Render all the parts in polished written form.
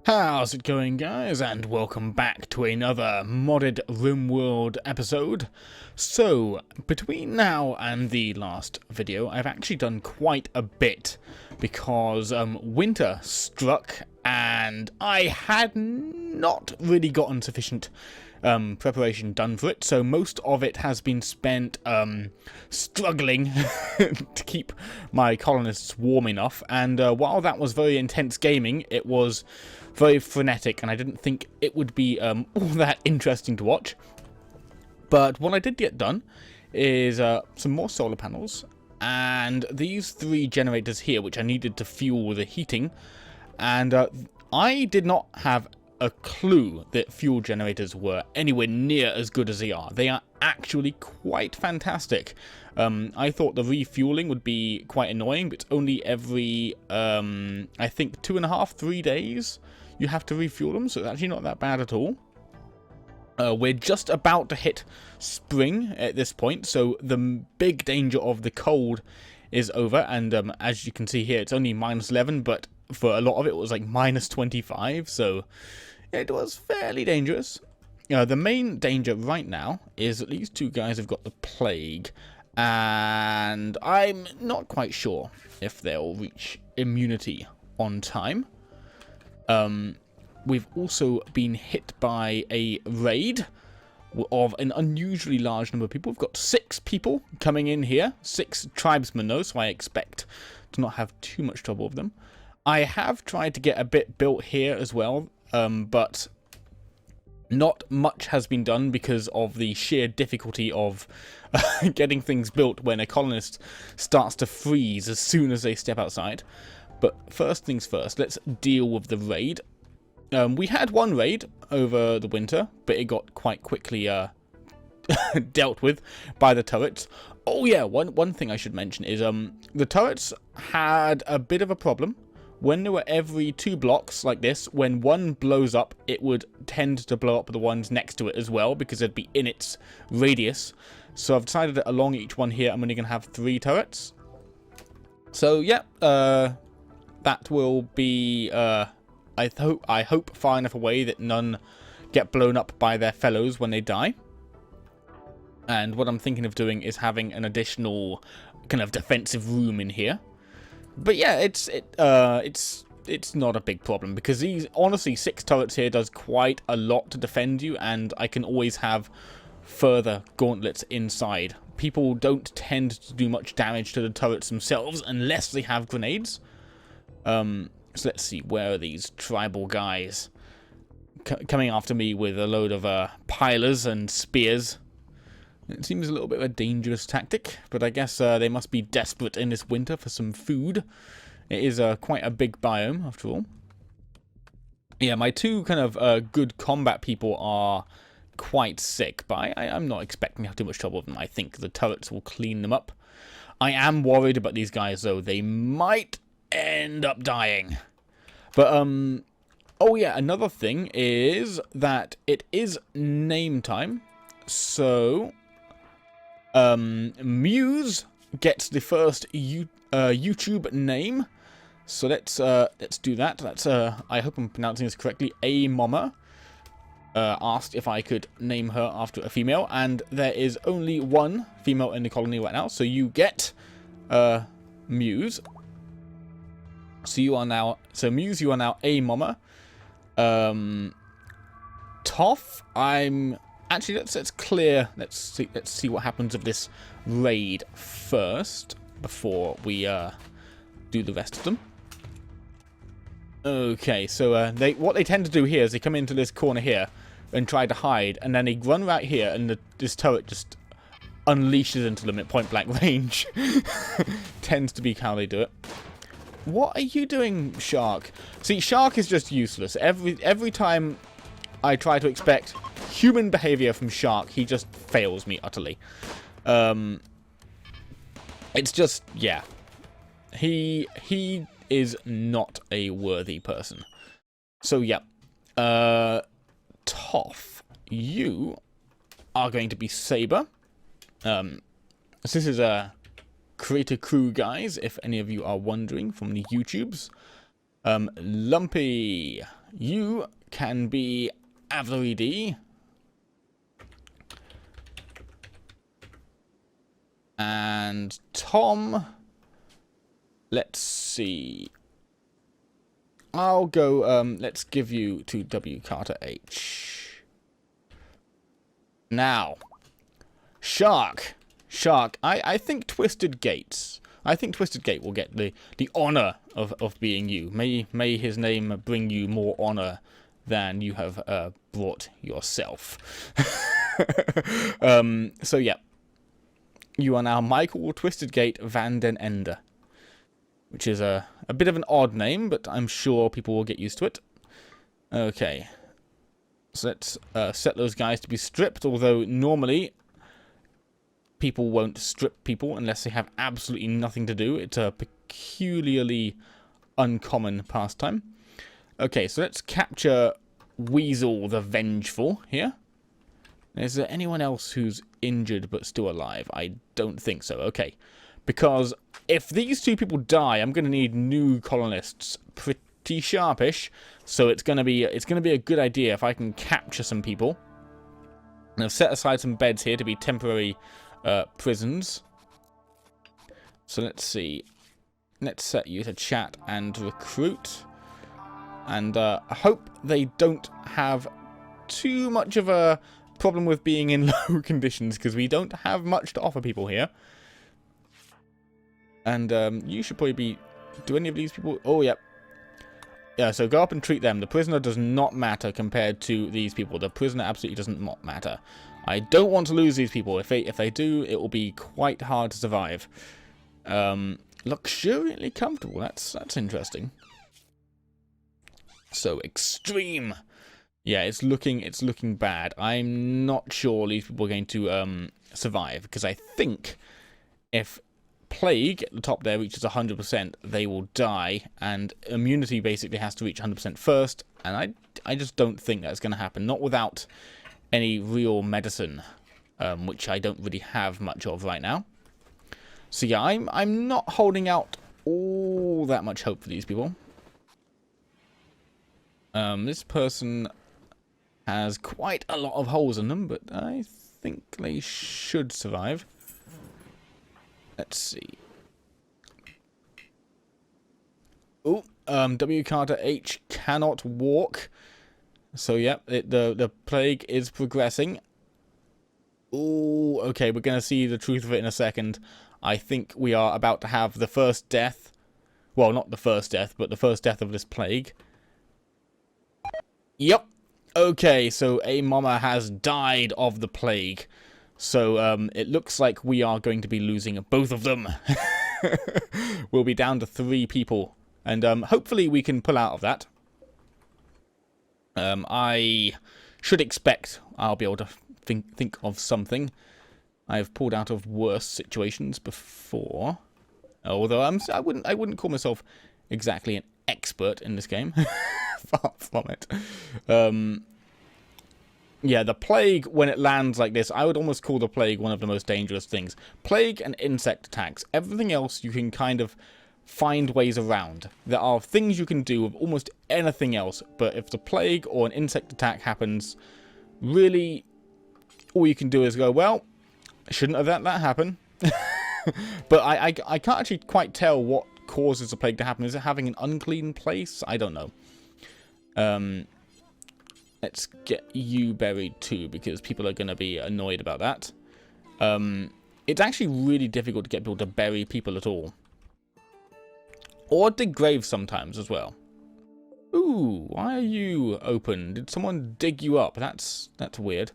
How's it going, guys, and welcome back to another modded Rimworld episode. So, between now and the last video, I've actually done quite a bit because winter struck and I had not really gotten sufficient preparation done for it, so most of it has been spent struggling to keep my colonists warm enough, and while that was very intense gaming, it was very frenetic, and I didn't think it would be all that interesting to watch. But what I did get done is some more solar panels, and these 3 generators here, which I needed to fuel the heating, and I did not have a clue that fuel generators were anywhere near as good as they are. They are actually quite fantastic. I thought the refueling would be quite annoying, but it's only every, I think, 2.5, 3 days you have to refuel them, so it's actually not that bad at all. We're just about to hit spring at this point, so the big danger of the cold is over, and as you can see here, it's only -11, but for a lot of it, it was like -25, so it was fairly dangerous. The main danger right now is that these 2 guys have got the plague, and I'm not quite sure if they'll reach immunity on time. We've also been hit by a raid of an unusually large number of people. We've got 6 people coming in here, 6 tribesmen though, so I expect to not have too much trouble with them. I have tried to get a bit built here as well, but not much has been done because of the sheer difficulty of getting things built when a colonist starts to freeze as soon as they step outside. But first things first, let's deal with the raid. We had 1 raid over the winter, but it got quite quickly dealt with by the turrets. Oh yeah, one thing I should mention is the turrets had a bit of a problem. When they were every 2 blocks like this, when one blows up, it would tend to blow up the ones next to it as well, because it'd be in its radius. So I've decided that along each one here, I'm only going to have 3 turrets. So yeah, that will be, I hope far enough away that none get blown up by their fellows when they die. And what I'm thinking of doing is having an additional kind of defensive room in here. But yeah, it's not a big problem, because these, honestly, 6 turrets here does quite a lot to defend you, and I can always have further gauntlets inside. People don't tend to do much damage to the turrets themselves unless they have grenades. So let's see, where are these tribal guys coming after me with a load of pilers and spears? It seems a little bit of a dangerous tactic, but I guess they must be desperate in this winter for some food. It is quite a big biome, after all. Yeah, my 2 kind of good combat people are quite sick, but I'm not expecting to have too much trouble with them. I think the turrets will clean them up. I am worried about these guys, though. They might end up dying. But, oh yeah, another thing is that it is name time. So Muse gets the first YouTube name. So let's do that. That's I hope I'm pronouncing this correctly. A Mama asked if I could name her after a female, and there is only 1 female in the colony right now. So you get Muse. So you are now, Muse, you are now A Mama. Toff, I'm actually, let's clear, let's see what happens with this raid first before we do the rest of them. Okay, so what they tend to do here is they come into this corner here and try to hide, and then they run right here, and this turret just unleashes into them at point blank range. Tends to be how they do it. What are you doing, Shark? See, Shark is just useless. Every time I try to expect human behavior from Shark, he just fails me utterly. It's just, yeah. He is not a worthy person. So, yeah. Toff, you are going to be Saber. This is a Creaticrew, guys, if any of you are wondering from the YouTubes. Lumpy, you can be Avery. And Tom, let's see. I'll go, let's give you to W. Carter H. Now, Shark, I think Twisted Gates. I think Twisted Gate will get the honor of being you. May his name bring you more honor than you have brought yourself. So yeah. You are now Michael Twisted Gate Van den Ende. Which is a bit of an odd name, but I'm sure people will get used to it. Okay. So let's set those guys to be stripped, although normally people won't strip people unless they have absolutely nothing to do. It's a peculiarly uncommon pastime. Okay, so let's capture Weasel the Vengeful here. Is there anyone else who's injured but still alive? I don't think so. Okay. Because if these two people die, I'm going to need new colonists pretty sharpish. So it's going to be a good idea if I can capture some people. And I've set aside some beds here to be temporary prisons. So let's see. Let's set you to chat and recruit. And I hope they don't have too much of a problem with being in low conditions, because we don't have much to offer people here. And you should probably be... Do any of these people... Oh, yep. Yeah, so go up and treat them. The prisoner does not matter compared to these people. The prisoner absolutely doesn't matter. I don't want to lose these people. If they do, it will be quite hard to survive. Luxuriantly comfortable. That's interesting. So, extreme. Yeah, it's looking bad. I'm not sure these people are going to survive, because I think if Plague at the top there reaches 100%, they will die, and immunity basically has to reach 100% first, and I just don't think that's going to happen. Not without any real medicine, which I don't really have much of right now. So yeah, I'm not holding out all that much hope for these people. This person has quite a lot of holes in them, but I think they should survive. Let's see. Oh, W. Carter H cannot walk. So, yeah, the plague is progressing. Oh, okay, we're going to see the truth of it in a second. I think we are about to have the first death. Well, not the first death, but the first death of this plague. Yep. Okay, so a mama has died of the plague. So, it looks like we are going to be losing both of them. We'll be down to 3 people. And, hopefully we can pull out of that. I should expect I'll be able to think of something. I've pulled out of worse situations before. Although I wouldn't call myself exactly an expert in this game. Far from it. Yeah, the plague, when it lands like this, I would almost call the plague one of the most dangerous things. Plague and insect attacks. Everything else you can kind of find ways around. There are things you can do with almost anything else, but if the plague or an insect attack happens, really, all you can do is go, well, I shouldn't have let that happen. But I can't actually quite tell what causes the plague to happen. Is it having an unclean place? I don't know. Let's get you buried too, because people are going to be annoyed about that. It's actually really difficult to get people to bury people at all. Or dig graves sometimes as well. Ooh, why are you open? Did someone dig you up? That's weird.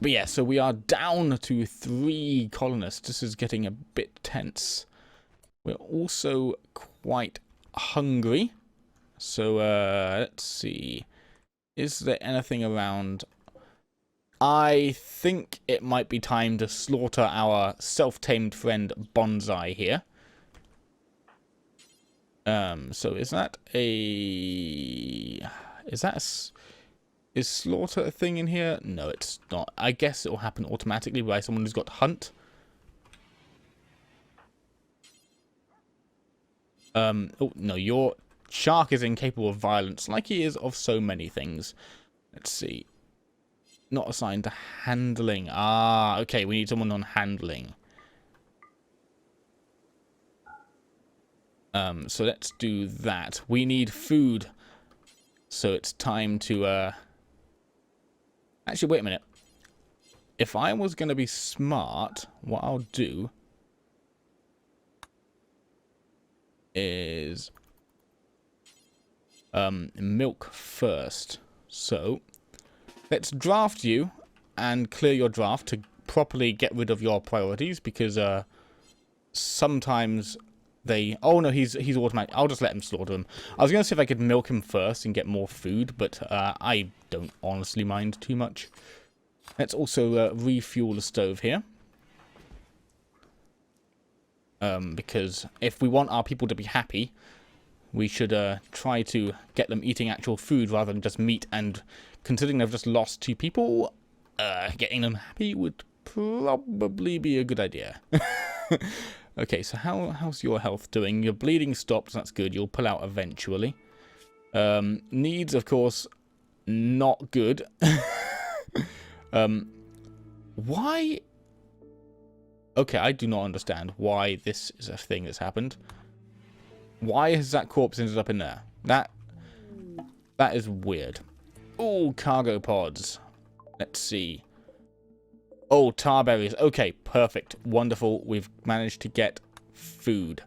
But yeah, so we are down to 3 colonists. This is getting a bit tense. We're also quite hungry. So, let's see. Is there anything around? I think it might be time to slaughter our self-tamed friend Bonsai here. So is that a... Is slaughter a thing in here? No, it's not. I guess it will happen automatically by someone who's got hunt. Oh, no, you're shark is incapable of violence, like he is of so many things. Let's see. Not assigned to handling. Ah, okay, we need someone on handling. So let's do that. We need food. So it's time to, Actually, wait a minute. If I was going to be smart, what I'll do is milk first. So let's draft you and clear your draft to properly get rid of your priorities, because sometimes they... Oh no, he's automatic. I'll just let him slaughter him. I was going to see if I could milk him first and get more food, but I don't honestly mind too much. Let's also refuel the stove here. Because if we want our people to be happy, we should try to get them eating actual food rather than just meat. And considering they've just lost 2 people, getting them happy would probably be a good idea. Okay, so how's your health doing? Your bleeding stopped, that's good. You'll pull out eventually. Needs, of course, not good. Why... Okay, I do not understand why this is a thing that's happened. Why has that corpse ended up in there? That is weird. Oh, cargo pods. Let's see. Oh, tar berries. Okay, perfect. Wonderful. We've managed to get food.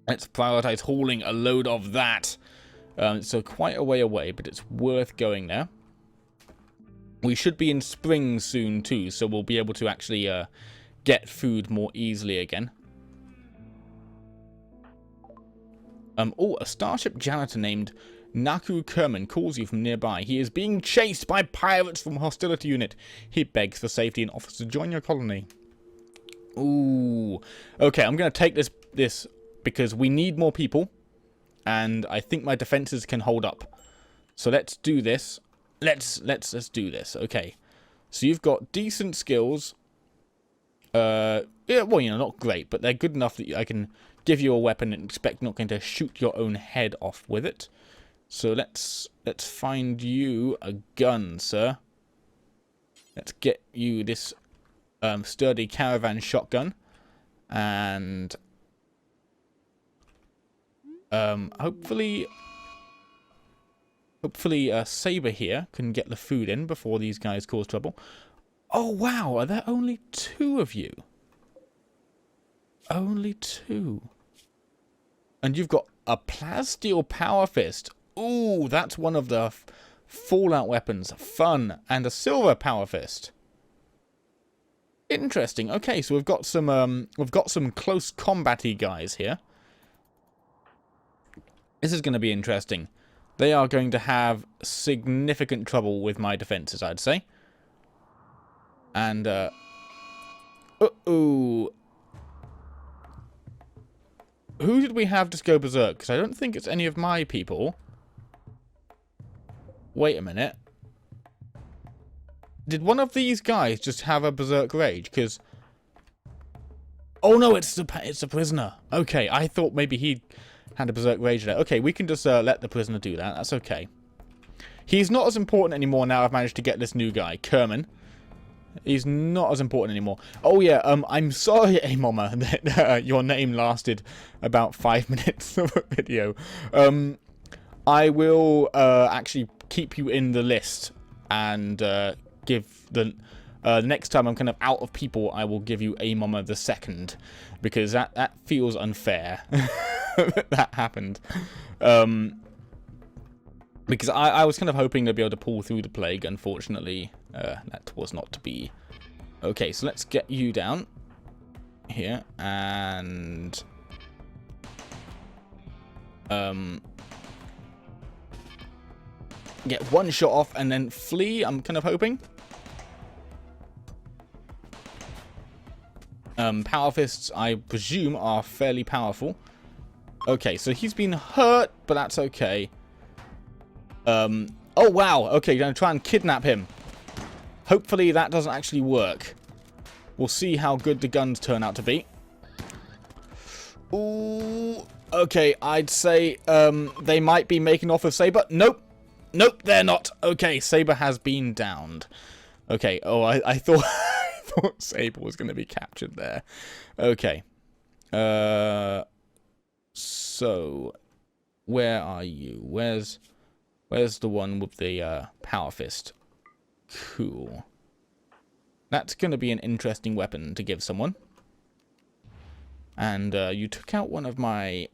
Let's prioritize hauling a load of that. So quite a way away, but it's worth going there. We should be in spring soon too, so we'll be able to actually get food more easily again. Oh, a starship janitor named Naku Kerman calls you from nearby. He is being chased by pirates from a hostility unit. He begs for safety and offers to join your colony. Ooh. Okay, I'm going to take this because we need more people, and I think my defenses can hold up. So let's do this. Let's do this. Okay. So you've got decent skills. Yeah, well, you know, not great, but they're good enough that I can give you a weapon and expect you're not going to shoot your own head off with it. So let's find you a gun, sir. Let's get you this sturdy caravan shotgun, and hopefully Saber here can get the food in before these guys cause trouble. Oh wow, are there only 2 of you? Only 2. And you've got a plasteel power fist. Ooh, that's one of the Fallout weapons. Fun. And a silver power fist. Interesting. Okay, so we've got some close combat-y guys here. This is going to be interesting. They are going to have significant trouble with my defenses, I'd say. And, uh-oh. Who did we have just go berserk? Because I don't think it's any of my people. Wait a minute. Did one of these guys just have a berserk rage? Because... Oh no, it's a prisoner. Okay, I thought maybe he had a berserk rage there. Okay, we can just let the prisoner do that. That's okay. He's not as important anymore now I've managed to get this new guy, Kerman. He's not as important anymore. Oh yeah, I'm sorry, A-Momma, that your name lasted about 5 minutes of a video. I will actually keep you in the list and give the next time I'm kind of out of people, I will give you A-Momma the second, because that feels unfair that happened. Because I was kind of hoping to be able to pull through the plague. Unfortunately, that was not to be. Okay, so let's get you down here and get one shot off and then flee. I'm kind of hoping. Power fists, I presume, are fairly powerful. Okay, so he's been hurt, but that's okay. Oh wow, okay, gonna try and kidnap him. Hopefully that doesn't actually work. We'll see how good the guns turn out to be. Ooh, Okay, I'd say they might be making off with Saber. Nope. Nope, they're not. Okay, Saber has been downed. Okay, oh, I thought I thought Saber was going to be captured there. Okay. So where are you? Where's the one with the power fist? Cool. That's going to be an interesting weapon to give someone. And you took out one of my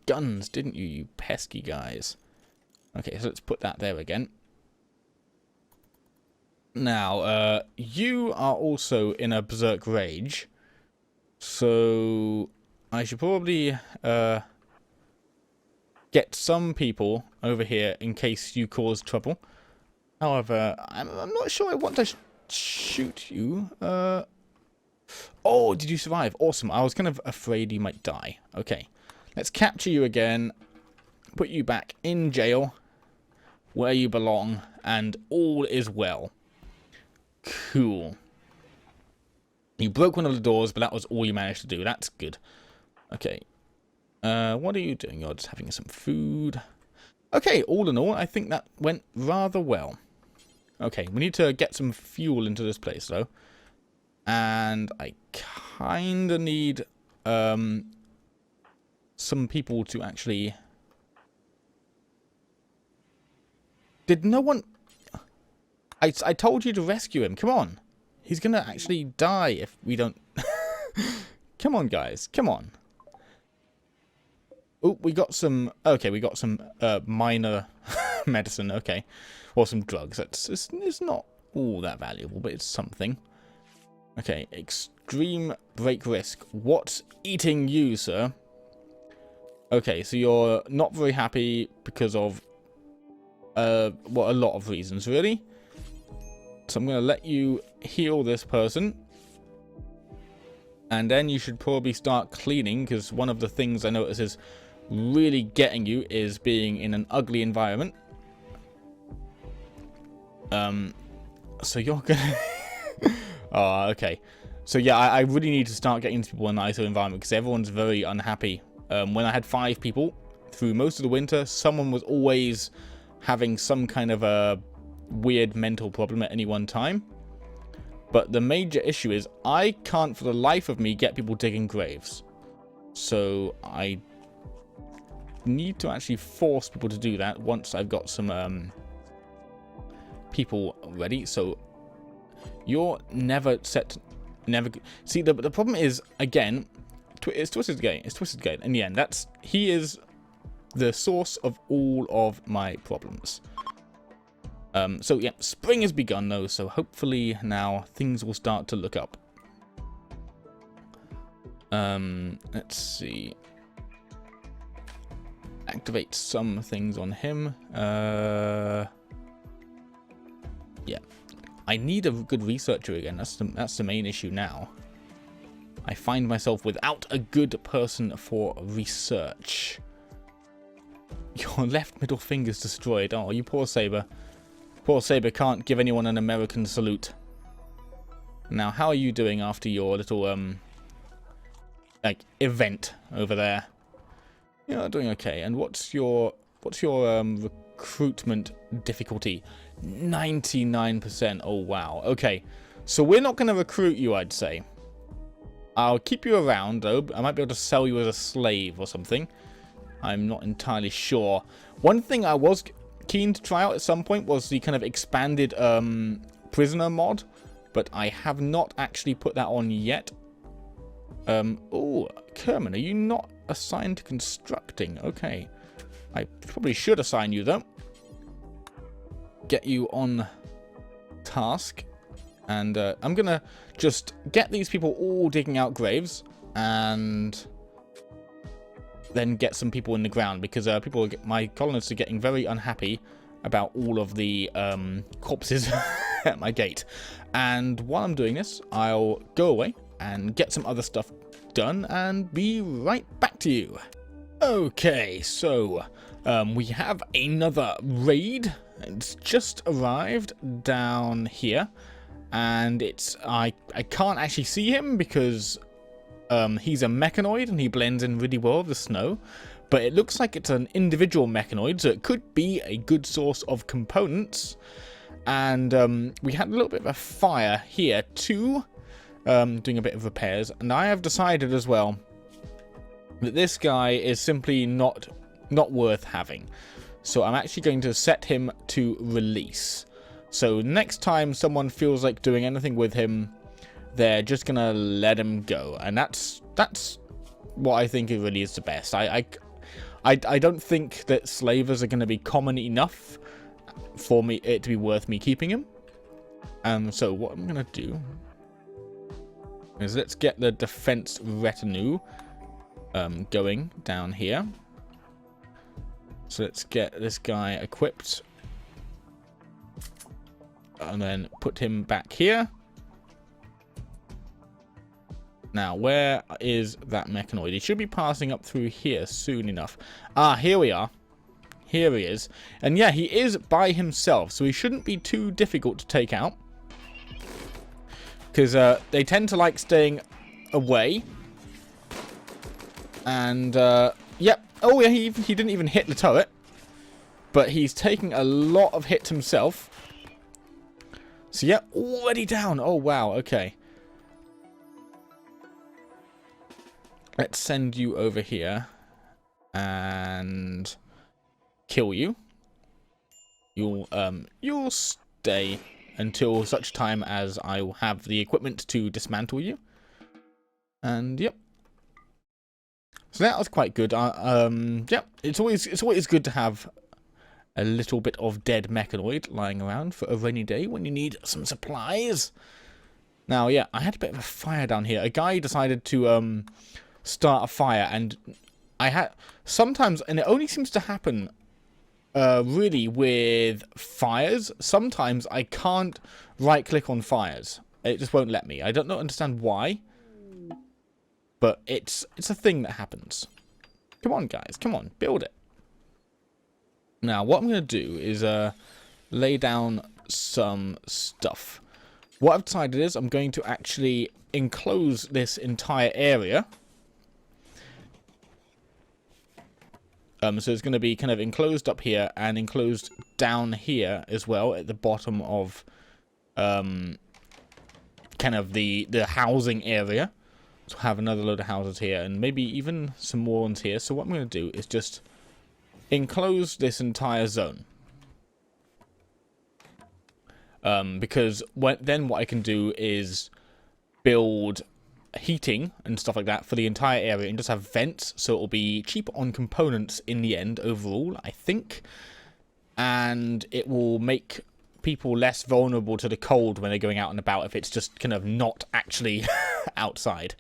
guns, didn't you, you pesky guys? Okay, so let's put that there again. Now, you are also in a berserk rage. So I should probably get some people over here in case you cause trouble. However, I'm not sure I want to shoot you. Oh, did you survive? Awesome. I was kind of afraid you might die. Okay. Let's capture you again. Put you back in jail where you belong. And all is well. Cool. You broke one of the doors, but that was all you managed to do. That's good. Okay. What are you doing? You're just having some food. Okay, all in all, I think that went rather well. Okay, we need to get some fuel into this place, though. And I kind of need some people to actually... Did no one... I told you to rescue him. Come on. He's going to actually die if we don't... Come on, guys. Come on. Oh, we got some... Okay, we got some minor medicine. Okay. Or some drugs. It's not all that valuable, but it's something. Okay, extreme break risk. What's eating you, sir? Okay, so you're not very happy because of... well, a lot of reasons, really. So I'm going to let you heal this person. And then you should probably start cleaning, because one of the things I notice is really getting you is being in an ugly environment. So you're going to... Oh, okay. So yeah, I really need to start getting people in an nicer environment, because everyone's very unhappy. When I had 5 people through most of the winter, someone was always having some kind of a weird mental problem at any one time. But the major issue is I can't for the life of me get people digging graves. So I need to actually force people to do that once I've got some people ready. So you're never set... Never... See, the problem is, again, it's Twisted Gate. It's Twisted Gate. In the end, he is the source of all of my problems. So yeah, spring has begun though, so hopefully now things will start to look up. Let's see. Activate some things on him. Yeah. I need a good researcher again. That's the main issue now. I find myself without a good person for research. Your left middle finger's destroyed. Oh, you poor Saber. Poor Saber can't give anyone an American salute. Now, how are you doing after your little, like, event over there? You're doing okay. And what's your recruitment difficulty? 99%. Oh, wow. Okay. So we're not going to recruit you, I'd say. I'll keep you around, though. I might be able to sell you as a slave or something. I'm not entirely sure. One thing I was keen to try out at some point was the kind of expanded prisoner mod, but I have not actually put that on yet. Oh, Kerman, are you not assigned to constructing? Okay. I probably should assign you, though. Get you on task. And I'm going to just get these people all digging out graves and then get some people in the ground, because my colonists are getting very unhappy about all of the corpses at my gate. And while I'm doing this, I'll go away and get some other stuff done and be right back to you. Okay, so we have another raid. It's just arrived down here, and I can't actually see him because He's a mechanoid and he blends in really well with the snow. But it looks like it's an individual mechanoid, so it could be a good source of components. And we had a little bit of a fire here too, doing a bit of repairs. And I have decided as well that this guy is simply not worth having. So I'm actually going to set him to release. So next time someone feels like doing anything with him, they're just gonna let him go, and that's what I think it really is the best. I don't think that slavers are gonna be common enough for it to be worth me keeping him. So what I'm gonna do is let's get the defense retinue going down here. So let's get this guy equipped, and then put him back here. Now, where is that mechanoid? He should be passing up through here soon enough. Ah, here we are. Here he is. And yeah, he is by himself, so he shouldn't be too difficult to take out. Because they tend to like staying away. And, yep. Oh, yeah, he didn't even hit the turret. But he's taking a lot of hits himself. So, yeah, already down. Oh, wow, okay. Let's send you over here and kill you. You'll stay until such time as I will have the equipment to dismantle you. And yep. So that was quite good. Yep. It's always good to have a little bit of dead mechanoid lying around for a rainy day when you need some supplies. Now, yeah, I had a bit of a fire down here. A guy decided to start a fire, and I had sometimes, and it only seems to happen really with fires. Sometimes I can't right click on fires. It just won't let me. I don't understand why, but it's a thing that happens. Come on, guys, come on, build it. Now what I'm going to do is lay down some stuff. What I've decided is I'm going to actually enclose this entire area. So it's going to be kind of enclosed up here and enclosed down here as well at the bottom of kind of the housing area. So have another load of houses here and maybe even some more ones here. So what I'm going to do is just enclose this entire zone. Because then what I can do is build heating and stuff like that for the entire area and just have vents, so it'll be cheaper on components in the end overall, I think, and it will make people less vulnerable to the cold when they're going out and about if it's just kind of not actually outside.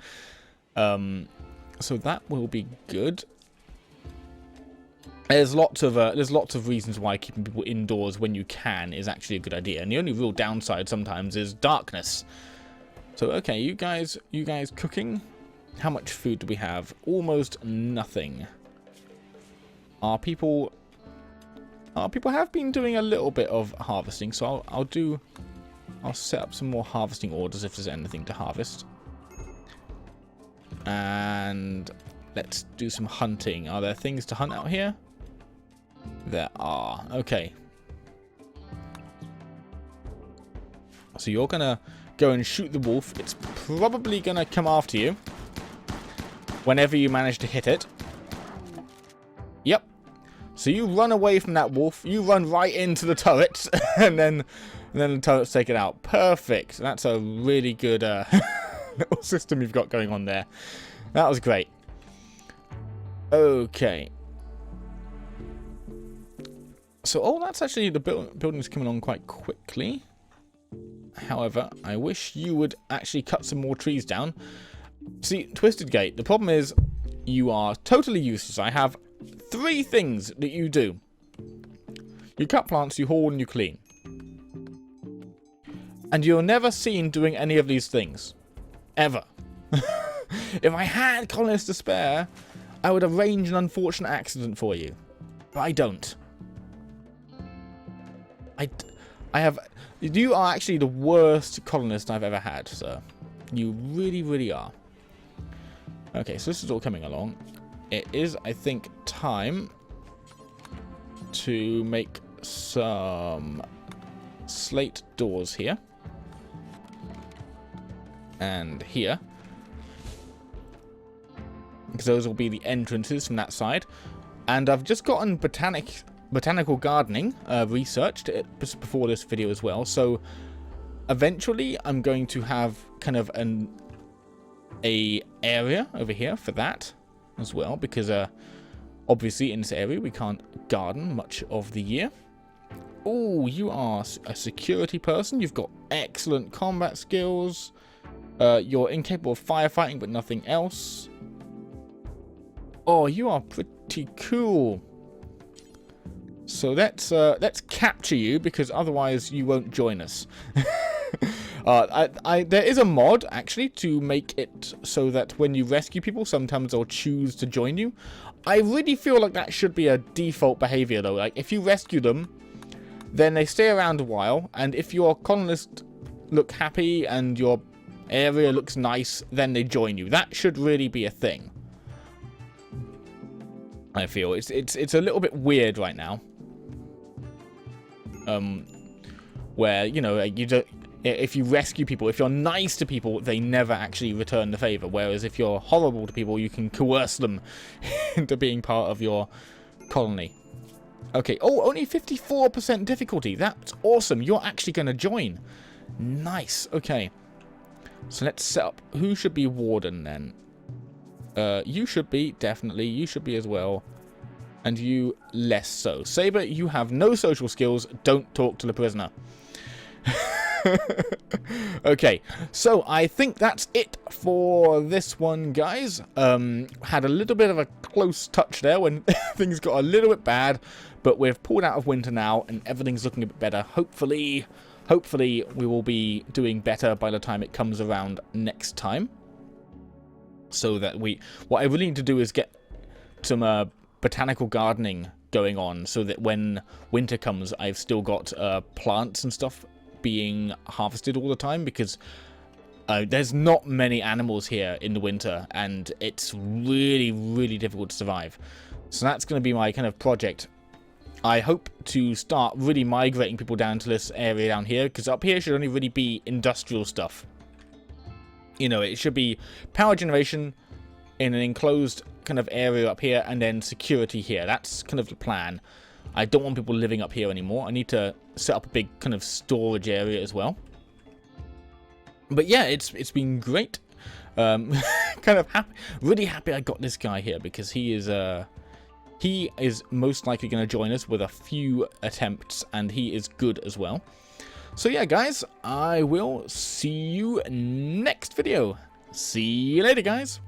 So that will be good. There's lots of reasons why keeping people indoors when you can is actually a good idea, and the only real downside sometimes is darkness. So, okay, you guys cooking? How much food do we have? Almost nothing. Our people have been doing a little bit of harvesting, so I'll set up some more harvesting orders if there's anything to harvest. And let's do some hunting. Are there things to hunt out here? There are. Okay. So you're gonna go and shoot the wolf. It's probably going to come after you whenever you manage to hit it. Yep. So you run away from that wolf. You run right into the turrets, and then the turrets take it out. Perfect. That's a really good little system you've got going on there. That was great. Okay. So, oh, that's actually, the building's coming on quite quickly. However, I wish you would actually cut some more trees down. See, Twisted Gate, the problem is you are totally useless. I have 3 things that you do. You cut plants, you haul, and you clean. And you're never seen doing any of these things. Ever. If I had colonists to spare, I would arrange an unfortunate accident for you. But I don't. I have... You are actually the worst colonist I've ever had, sir. You really, really are. Okay, so this is all coming along. It is, I think, time to make some slate doors here. And here. Because those will be the entrances from that side. And I've just gotten botanical gardening researched just before this video as well. So eventually I'm going to have kind of a area over here for that as well. Because obviously in this area we can't garden much of the year. Oh, you are a security person. You've got excellent combat skills. You're incapable of firefighting but nothing else. Oh, you are pretty cool. So let's capture you, because otherwise you won't join us. There is a mod actually to make it so that when you rescue people, sometimes they'll choose to join you. I really feel like that should be a default behavior though. Like if you rescue them, then they stay around a while, and if your colonists look happy and your area looks nice, then they join you. That should really be a thing. I feel it's a little bit weird right now. Where, you know, if you rescue people, if you're nice to people, they never actually return the favor. Whereas if you're horrible to people, you can coerce them into being part of your colony. Okay. Oh, only 54% difficulty. That's awesome. You're actually going to join. Nice. Okay. So let's set up. Who should be warden then? You should be, definitely. You should be as well. And you less so. Saber, you have no social skills. Don't talk to the prisoner. Okay, so I think that's it for this one, guys. Had a little bit of a close touch there when things got a little bit bad, but we've pulled out of winter now and everything's looking a bit better. Hopefully we will be doing better by the time it comes around next time. So that what I really need to do is get some botanical gardening going on, so that when winter comes, I've still got plants and stuff being harvested all the time, because there's not many animals here in the winter, and it's really, really difficult to survive. So that's going to be my kind of project. I hope to start really migrating people down to this area down here, because up here should only really be industrial stuff. You know, it should be power generation in an enclosed kind of area up here, and then security here. That's kind of the plan. I don't want people living up here anymore. I need to set up a big kind of storage area as well. But yeah, it's been great. Kind of happy, really happy I got this guy here, because he is most likely going to join us with a few attempts, and he is good as well. So yeah, guys, I will see you next video. See you later, guys.